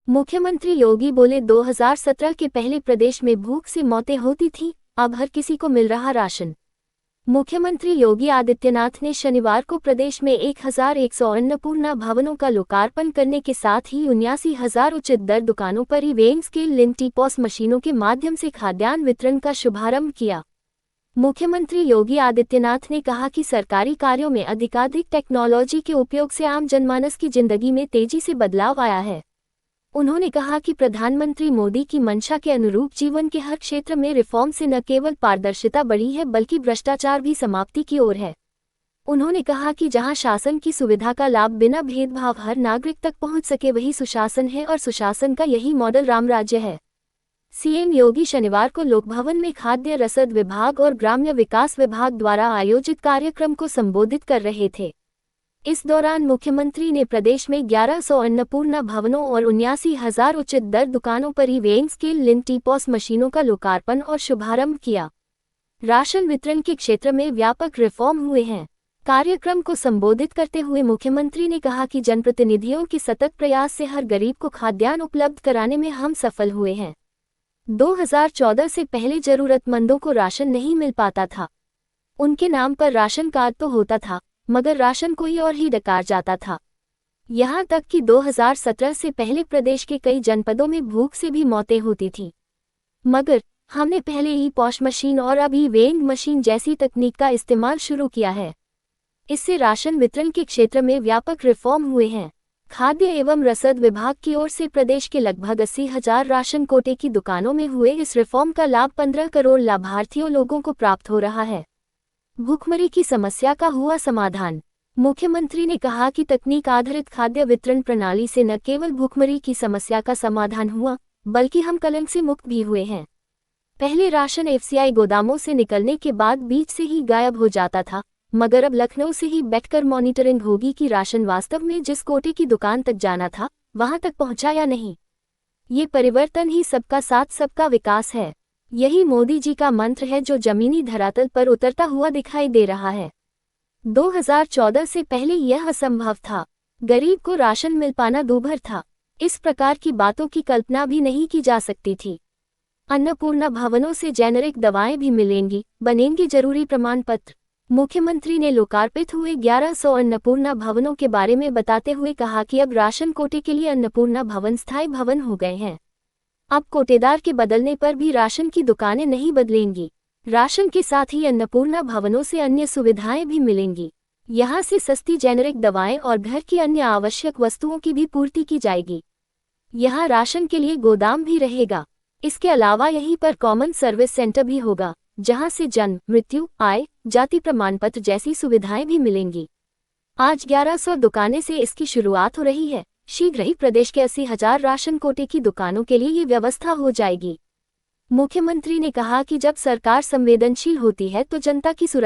मुख्यमंत्री योगी बोले 2017 के पहले प्रदेश में भूख से मौतें होती थीं, अब हर किसी को मिल रहा राशन। मुख्यमंत्री योगी आदित्यनाथ ने शनिवार को प्रदेश में 1100 अन्नपूर्णा भवनों का लोकार्पण करने के साथ ही 79,000 उचित दर दुकानों पर ई-वेइंग स्केल लिंक पॉस मशीनों के माध्यम से खाद्यान्न वितरण का शुभारंभ किया। मुख्यमंत्री योगी आदित्यनाथ ने कहा कि सरकारी कार्यों में अधिकाधिक टेक्नोलॉजी के उपयोग से आम जनमानस की जिंदगी में तेजी से बदलाव आया है। उन्होंने कहा कि प्रधानमंत्री मोदी की मंशा के अनुरूप जीवन के हर क्षेत्र में रिफॉर्म से न केवल पारदर्शिता बढ़ी है बल्कि भ्रष्टाचार भी समाप्ति की ओर है। उन्होंने कहा कि जहां शासन की सुविधा का लाभ बिना भेदभाव हर नागरिक तक पहुंच सके वही सुशासन है और सुशासन का यही मॉडल राम राज्य है। सीएम योगी शनिवार को लोकभवन में खाद्य रसद विभाग और ग्राम्य विकास विभाग द्वारा आयोजित कार्यक्रम को संबोधित कर रहे थे। इस दौरान मुख्यमंत्री ने प्रदेश में 1100 अन्नपूर्णा भवनों और 79,000 उचित दर दुकानों पर ई-वेइंग स्केल लिंक पॉस मशीनों का लोकार्पण और शुभारंभ किया। राशन वितरण के क्षेत्र में व्यापक रिफॉर्म हुए हैं। कार्यक्रम को संबोधित करते हुए मुख्यमंत्री ने कहा कि जनप्रतिनिधियों के सतत प्रयास से हर गरीब को खाद्यान्न उपलब्ध कराने में हम सफल हुए हैं। 2014 से पहले जरूरतमंदों को राशन नहीं मिल पाता था। उनके नाम पर राशन कार्ड तो होता था मगर राशन कोई और ही डकार जाता था। यहाँ तक कि 2017 से पहले प्रदेश के कई जनपदों में भूख से भी मौतें होती थीं। मगर हमने पहले ई-पॉस मशीन और अब ई-वेइंग मशीन जैसी तकनीक का इस्तेमाल शुरू किया है। इससे राशन वितरण के क्षेत्र में व्यापक रिफॉर्म हुए हैं। खाद्य एवं रसद विभाग की ओर से प्रदेश के लगभग 80,000 राशन कोटे की दुकानों में हुए इस रिफॉर्म का लाभ 15 करोड़ लाभार्थियों लोगों को प्राप्त हो रहा है। भूखमरी की समस्या का हुआ समाधान। मुख्यमंत्री ने कहा कि तकनीक आधारित खाद्य वितरण प्रणाली से न केवल भूखमरी की समस्या का समाधान हुआ बल्कि हम कलंक से मुक्त भी हुए हैं। पहले राशन एफसीआई गोदामों से निकलने के बाद बीच से ही गायब हो जाता था, मगर अब लखनऊ से ही बैठकर मॉनिटरिंग होगी कि राशन वास्तव में जिस कोटे की दुकान तक जाना था वहां तक पहुंचा या नहीं। ये परिवर्तन ही सबका साथ सबका विकास है। यही मोदी जी का मंत्र है जो जमीनी धरातल पर उतरता हुआ दिखाई दे रहा है। 2014 से पहले यह असंभव था। गरीब को राशन मिल पाना दूभर था। इस प्रकार की बातों की कल्पना भी नहीं की जा सकती थी। अन्नपूर्णा भवनों से जेनेरिक दवाएं भी मिलेंगी, बनेंगे जरूरी प्रमाण पत्र। मुख्यमंत्री ने लोकार्पित हुए 1100 अन्नपूर्णा भवनों के बारे में बताते हुए कहा कि अब राशन कोटे के लिए अन्नपूर्णा भवन स्थायी भवन हो गए हैं। अब कोटेदार के बदलने पर भी राशन की दुकानें नहीं बदलेंगी। राशन के साथ ही अन्नपूर्णा भवनों से अन्य सुविधाएं भी मिलेंगी। यहां से सस्ती जेनेरिक दवाएं और घर की अन्य आवश्यक वस्तुओं की भी पूर्ति की जाएगी। यहां राशन के लिए गोदाम भी रहेगा। इसके अलावा यहीं पर कॉमन सर्विस सेंटर भी होगा, जहां से जन्म, मृत्यु, आय, जाति प्रमाण पत्र जैसी सुविधाएं भी मिलेंगी। आज 1100 दुकानें से इसकी शुरुआत हो रही है। शीघ्र ही प्रदेश के 80,000 राशन कोटे की दुकानों के लिए ये व्यवस्था हो जाएगी। मुख्यमंत्री ने कहा कि जब सरकार संवेदनशील होती है तो जनता की सुरक्षा